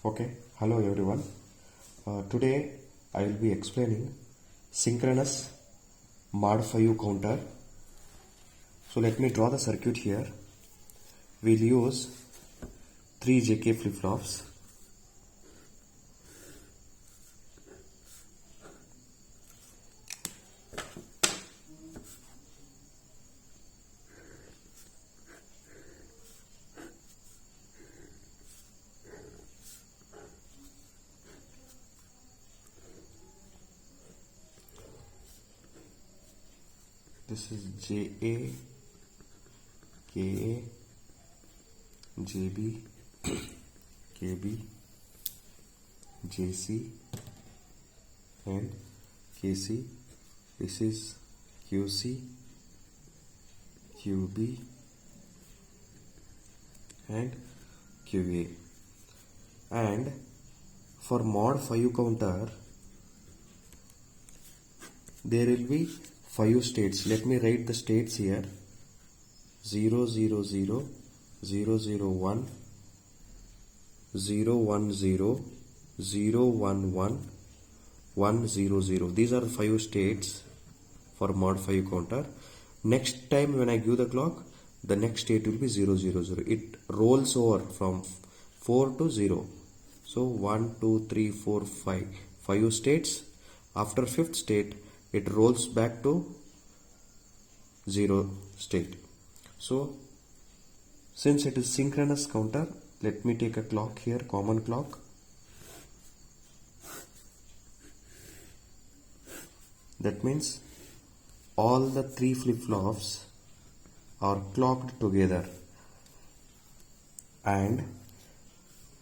Okay, hello everyone. Today I will be explaining synchronous mod 5 counter. So let me draw the circuit here. We'll use 3 JK flip-flops. This is JA, KA, JB, KB, JC and KC. This is QC, QB and QA. And for mod 5 counter there will be 5 states. Let me write the states here: 0 0 0, 0 0 1, 0 1 0, 0 1 1, 1 0 0. These are 5 states for mod 5 counter. Next time when I give the clock, the next state will be 0 0 0. It rolls over from 4 to 0. So 1 2 3 4 5 5 states. After 5th state it rolls back to 0 state. So since it is synchronous counter, let me take a clock here, common clock. That means all the 3 flip-flops are clocked together, and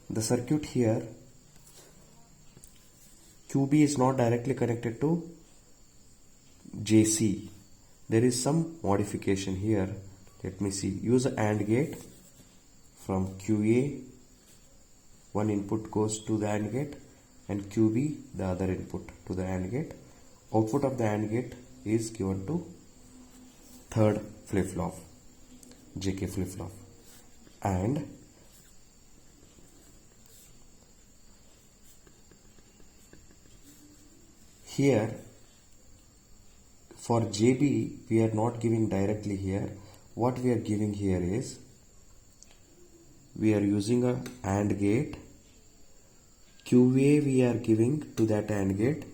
the circuit here, QB is not directly connected to JC. There is some modification here. Let me see. Use the AND gate. From QA, one input goes to the AND gate, and QB, the other input to the AND gate. Output of the AND gate is given to third flip-flop, JK flip-flop. And here for JB we are not giving directly here. What we are giving here is we are using a AND gate. QA we are giving to that AND gate,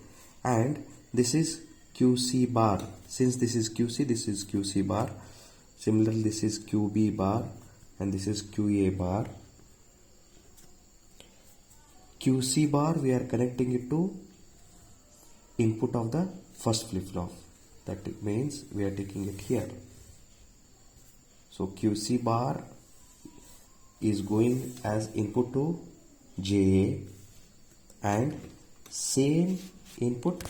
and this is QC bar. Since this is QC, this is QC bar. Similarly, this is QB bar and this is QA bar. QC bar we are connecting it to input of the first flip-flop. That means we are taking it here. So QC bar is going as input to JA, and same input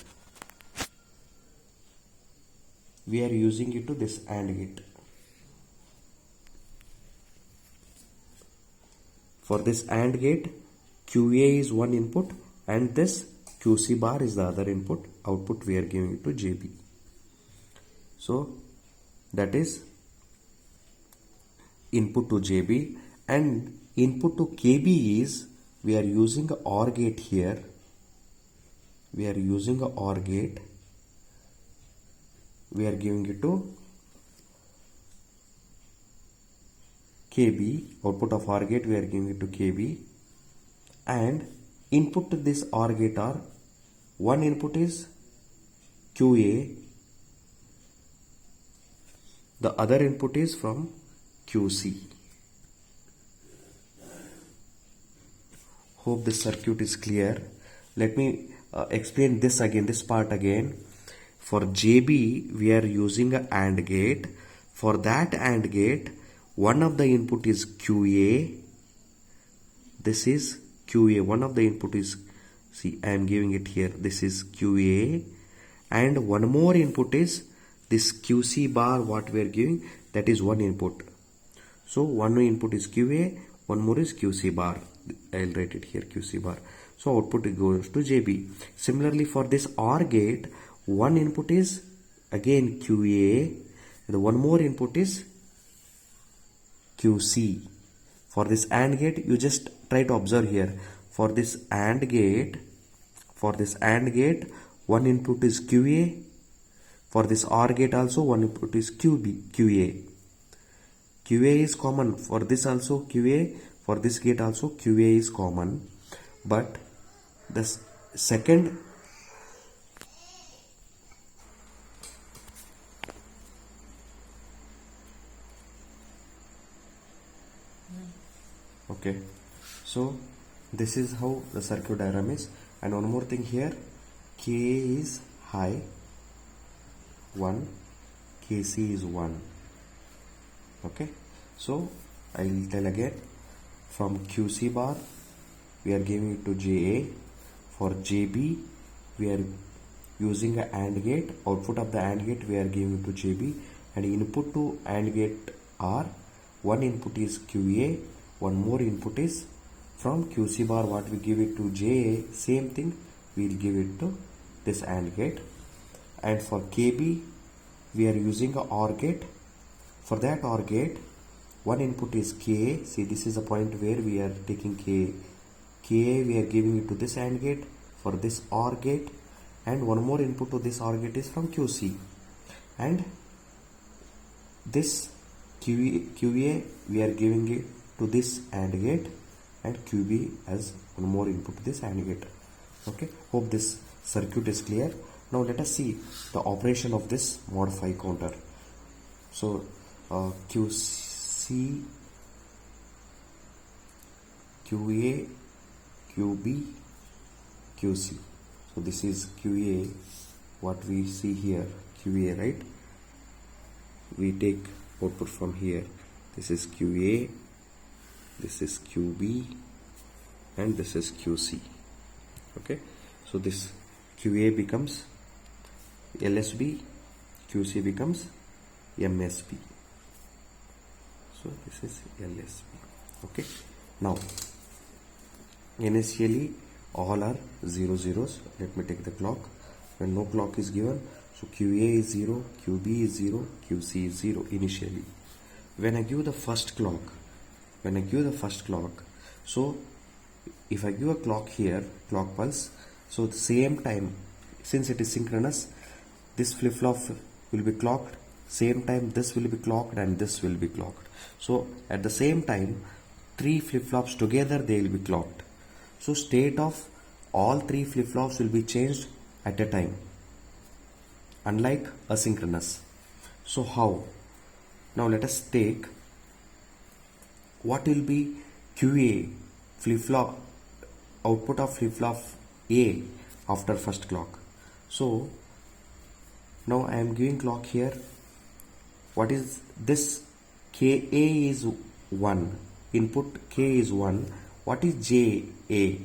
we are using it to this AND gate. For this AND gate, QA is one input and this QC bar is the other input. Output we are giving it to JB. So that is input to JB, and input to KB is we are using a OR gate here. We are using a OR gate. We are giving it to KB. Output of OR gate we are giving it to KB, and input to this OR gate are, one input is QA, the other input is from QC. Hope this circuit is clear. Let me explain this again, this part again. For JB we are using a AND gate. For that AND gate, one of the input is QA. This is QA. One of the input is, see, I am giving it here. This is QA, and one more input is this QC bar. What we are giving, that is one input. So one input is QA, one more is QC bar. I will write it here, QC bar. So output goes to JB. Similarly for this OR gate, one input is again QA, and one more input is QC. For this AND gate, you just try to observe here. for this AND gate, one input is QA. For this OR gate also one input is QA. QA is common for this also QA, for this gate also QA is common, but the second okay, so this is how the circuit diagram is. And one more thing here, K is high 1, KC is 1. Okay, so I will tell again, from QC bar we are giving it to JA. For JB we are using a AND gate, output of the AND gate we are giving it to JB, and input to AND gate are, one input is QA, one more input is from QC bar, what we give it to JA, same thing we will give it to this AND gate. And for KB we are using a OR gate. For that OR gate, one input is KA. See, this is the point where we are taking KA. KA we are giving it to this AND gate for this OR gate, and one more input to this OR gate is from QC. And this QA we are giving it to this AND gate, and QB as one more input to this AND gate. Okay, hope this circuit is clear. Now let us see the operation of this mod 5 counter. So QC, QA, QB, QC. So this is QA, what we see here, QA, right? We take output from here. This is QA, this is QB, and this is QC. Okay, so this QA becomes LSB, QC becomes MSB. So this is LSB. Okay, now initially all are 0 zeros. Let me take the clock. When no clock is given, so QA is 0, QB is 0, QC is 0 initially. When I give the first clock, so if I give a clock here, clock pulse, so the same time, since it is synchronous, this flip-flop will be clocked, same time this will be clocked, and this will be clocked. So at the same time, 3 flip-flops together they will be clocked. So state of all 3 flip-flops will be changed at a time, unlike asynchronous. So how? Now let us take what will be QA flip-flop, output of flip-flop A after first clock. So now I am giving clock here. What is this? KA is 1, input K is 1. What is JA?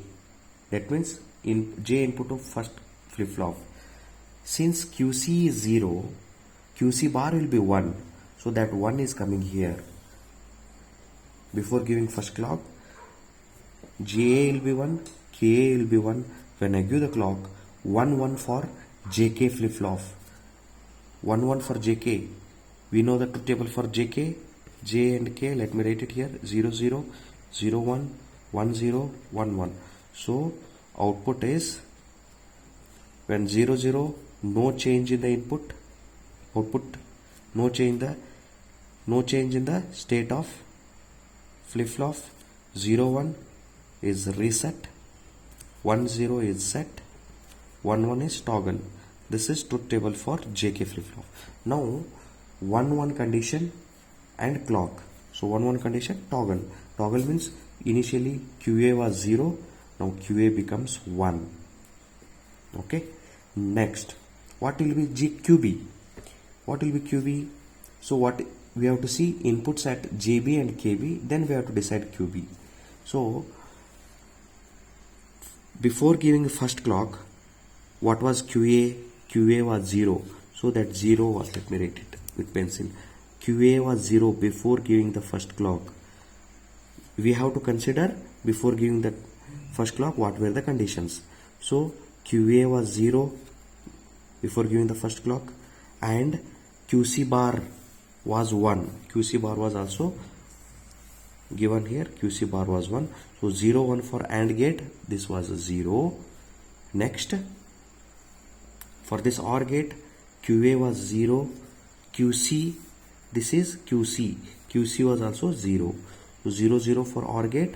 That means in J input of first flip-flop. Since QC is 0, QC bar will be 1, so that 1 is coming here. Before giving first clock, JA will be 1, KA will be 1. When I give the clock, 1 1 for JK flip-flop, 1 1 for JK. We know the truth table for JK, J and K. Let me write it here: 0 0, 0 1, 1 0, 1 1. So output is, when 0 0, no change in the input, output no change in the state of flip-flop. 0 1 is reset, 1 0 is set, 1 1 is toggle. This is truth table for JK flip-flop. Now 1 1 condition and clock. So 1 1 condition, toggle. Toggle means initially QA was 0, now QA becomes 1. Okay, next what will be QB? What will be QB? So what we have to see, inputs at JB and KB, then we have to decide QB. So before giving the first clock, what was QA? QA was 0, so that 0 was, let me write it with pencil. QA was 0 before giving the first clock. We have to consider before giving the first clock what were the conditions. So QA was 0 before giving the first clock, and QC bar was 1. QC bar was also given here, QC bar was 1. So 0 1 for AND gate, this was a 0. Next, for this OR gate, QA was 0, QC, this is QC, QC was also 0. So 0 0 for OR gate,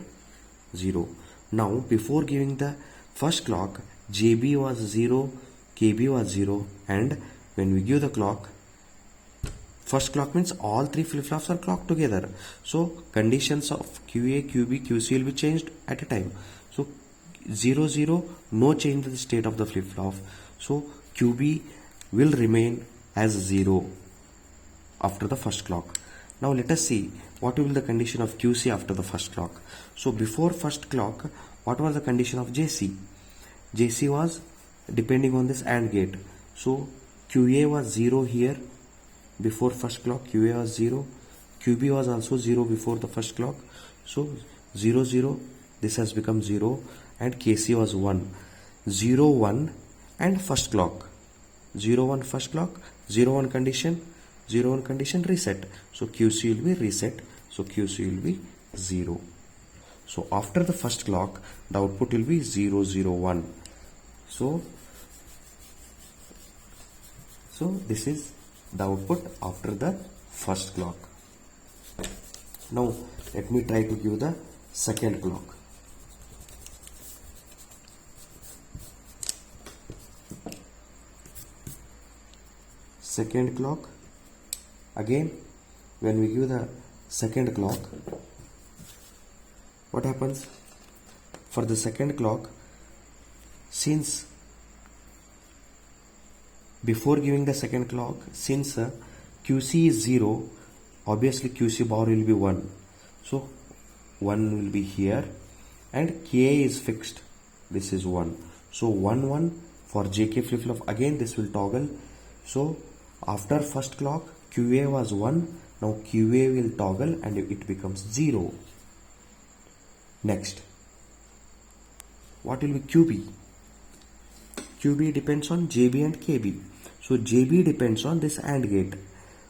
0. Now before giving the first clock, JB was 0, KB was 0, and when we give the clock, first clock means all three flip-flops are clocked together. So conditions of QA, QB, QC will be changed at a time. So 0 0, no change in the state of the flip-flop. So QB will remain as 0 after the first clock. Now let us see what will be the condition of QC after the first clock. So before first clock, what was the condition of JC? JC was depending on this AND gate. So QA was 0 here before first clock, QA was 0, QB was also 0 before the first clock. So 0 0, this has become 0, and KC was 1. 0 1 and first clock, 0 1 first clock, 0 1 condition, 0 1 condition, reset. So QC will be reset. So QC will be 0. So after the first clock, the output will be 0 0 1. So this is the output after the first clock. Now let me try to give the second clock. Second clock, again when we give the second clock, what happens? For the second clock, since before giving the second clock, since QC is 0, obviously QC bar will be 1. So 1 will be here, and KA is fixed. This is 1. So 1 1 for JK flip flop. Again this will toggle. So after first clock, QA was 1. Now QA will toggle and it becomes 0. Next, what will be QB? QB depends on JB and KB. So JB depends on this AND gate.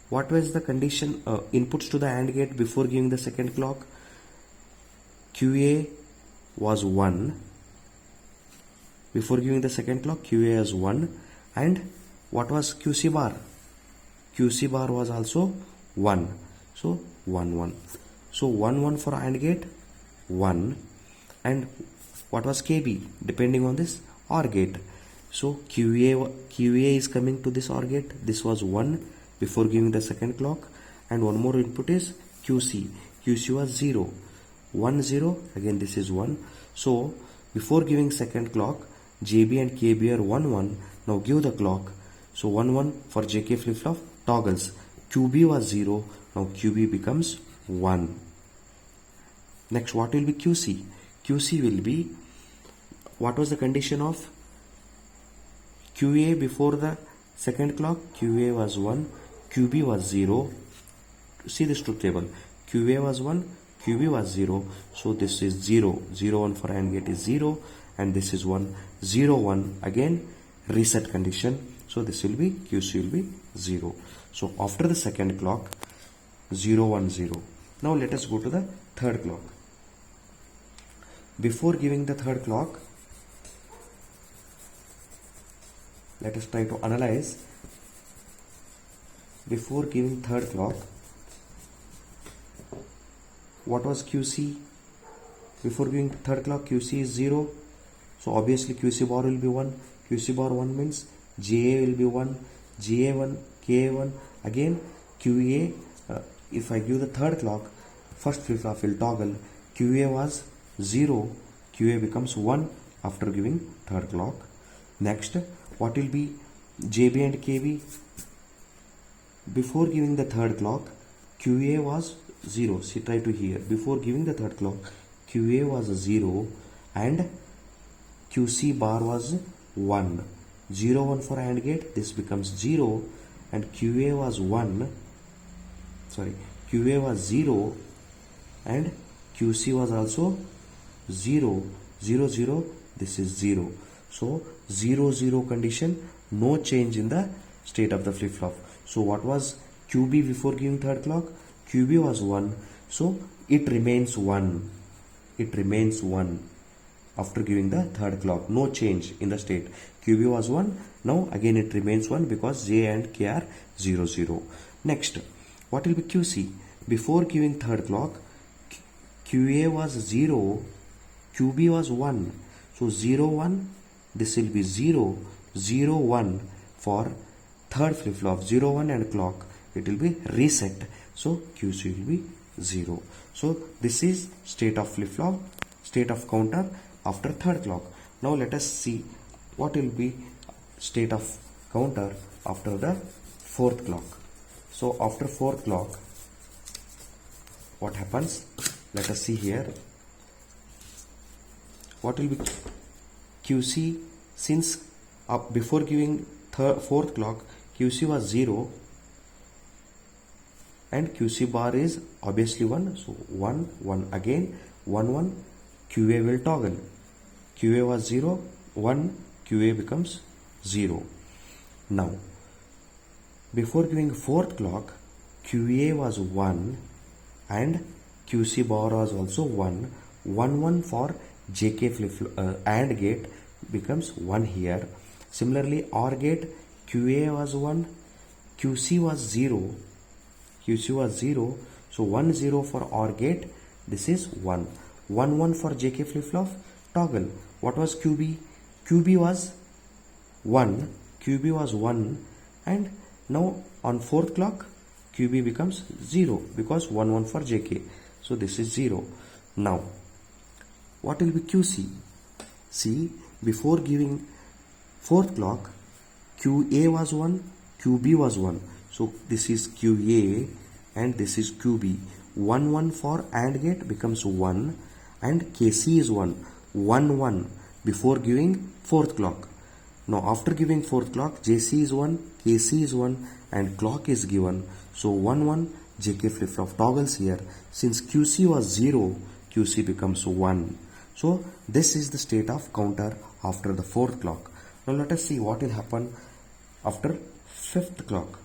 What was the condition inputs to the AND gate before giving the second clock? QA was 1. Before giving the second clock, QA is 1. And what was QC bar? QC bar was also 1. So 1 1. So 1 1 for AND gate, 1. And what was KB? Depending on this OR gate. So QA is coming to this OR gate. This was 1 before giving the second clock, and one more input is QC. QC was 0. 1 0, again this is 1. So before giving second clock, JB and KB are 1 1. Now give the clock. So 1 1 for JK flip flop toggles. QB was 0. Now QB becomes 1. Next, what will be QC? QC will be, what was the condition of QA before the second clock? QA was 1, QB was 0. See this truth table. QA was 1, QB was 0. So this is 0. 0 1 for AND gate is 0, and this is 1. 0 1, again reset condition. So this will be, QC will be 0. So after the second clock, 0 1 0. Now let us go to the third clock. Before giving the third clock, let us try to analyze. Before giving third clock, what was QC? Before giving third clock, QC is 0. So obviously QC bar will be 1. QC bar 1 means JA will be 1, GA 1, KA 1. Again QA, if I give the third clock, first flip flop will toggle. QA was 0, QA becomes 1 after giving third clock. Next, what will be JB and KB? Before giving the third clock, QA was 0. See, try to hear. Before giving the third clock, QA was 0 and QC bar was 1. 0 1 for AND gate, this becomes 0, and QA was 1. Sorry, QA was 0 and QC was also 0. 0 0, this is 0. So 0 0 condition, no change in the state of the flip flop. So what was QB before giving third clock? QB was 1, so it remains 1. it remains 1 after giving the third clock. No change in the state. QB was 1. Now again it remains 1 because J and K are 0, 0. Next, what will be QC? Before giving third clock, QA was 0, QB was 1. So 0, 1, this will be 0, 0, 1 for third flip-flop, 0, 1 and clock. It will be reset. So QC will be 0. So this is state of flip-flop, state of counter after third clock. Now let us see what will be state of counter after the fourth clock. So after fourth clock, what happens? Let us see here. What will be QC? Since before giving fourth clock, QC was 0 and QC bar is obviously 1. So 1, 1 again, 1, 1, QA will toggle. QA was 0, 1, QA becomes 0. Now, before giving fourth clock, QA was 1 and QC bar was also 1. 1, 1 for JK AND gate becomes 1 here. Similarly, OR gate, QA was 1, QC was 0. QC was 0. So 1, 0 for OR gate. This is 1. 1, 1 for JK flip-flop. Toggle. What was QB? QB was 1. QB was 1. And now on fourth clock, QB becomes 0 because 1, 1 for JK. So this is 0. Now, what will be QC? See, before giving fourth clock, QA was 1, QB was 1. So this is QA and this is QB. 1, 1 for AND gate becomes 1 and KC is 1. 1, 1 before giving fourth clock. Now after giving fourth clock, JC is 1, KC is 1 and clock is given. So 1, 1 JK flip-flop toggles here. Since QC was 0, QC becomes 1. So this is the state of counter after the fourth clock. Now let us see what will happen after fifth clock.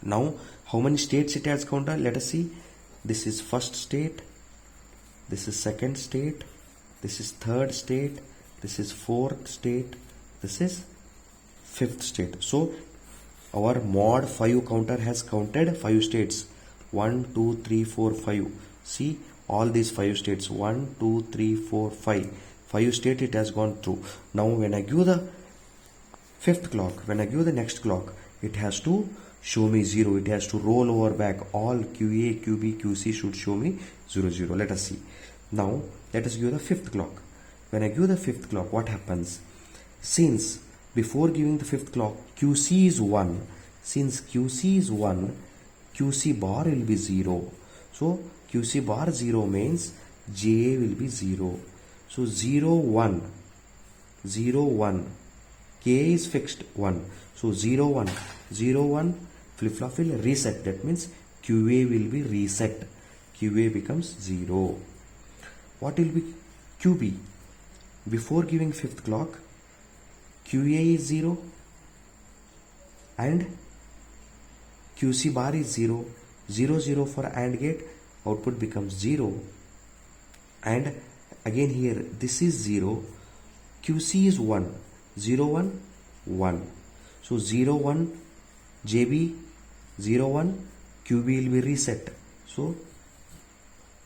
Now how many states it has counter? Let us see. This is first state, this is second state, this is third state, this is fourth state, this is fifth state. So our mod 5 counter has counted 5 states. 1, 2, 3, 4, 5. See all these 5 states. 1, 2, 3, 4, 5. 5 state it has gone through. Now when I give the fifth clock, when I give the next clock, it has to show me 0. It has to roll over back. All QA, QB, QC should show me 0, 0. Let us see. Now let us give the fifth clock. When I give the fifth clock, what happens? Since before giving the fifth clock, QC is 1. Since QC is 1, QC bar will be 0. So QC bar 0 means JA will be 0. So 0, 1, 0, 1. K is fixed 1. So 0, 1, 0, 1 flip-flop will reset. That means QA will be reset. QA becomes 0. What will be QB? Before giving fifth clock, QA is 0 and QC bar is 0. 0, 0 for AND gate, output becomes 0. And again here, this is 0. QC is 1. 0, 1, 1. So 0, 1, JB, 0, 1, QB will be reset. So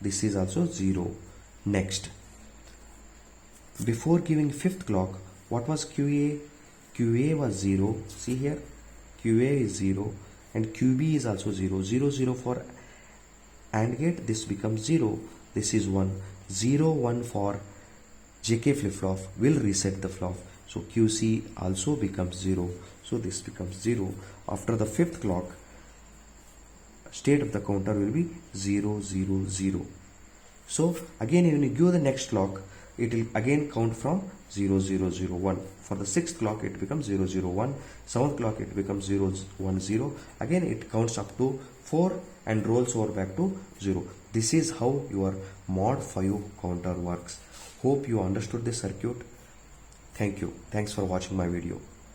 this is also 0. Next, before giving fifth clock, what was QA? QA was 0. See here, QA is 0 and QB is also 0. 0, 0 for AND gate, this becomes 0. This is 1. 0, 1 for JK flip-flop will reset the flop. So QC also becomes 0. So this becomes 0. After the fifth clock, state of the counter will be 0, 0, 0. So again when you give the next clock, it will again count from 0, 0, 0, 1. For the sixth clock it becomes 0, 0, 1. Seventh clock it becomes 0, 1, 0. Again it counts up to 4 and rolls over back to 0. This is how your mod 5 counter works. Hope you understood this circuit. Thank you. Thanks for watching my video.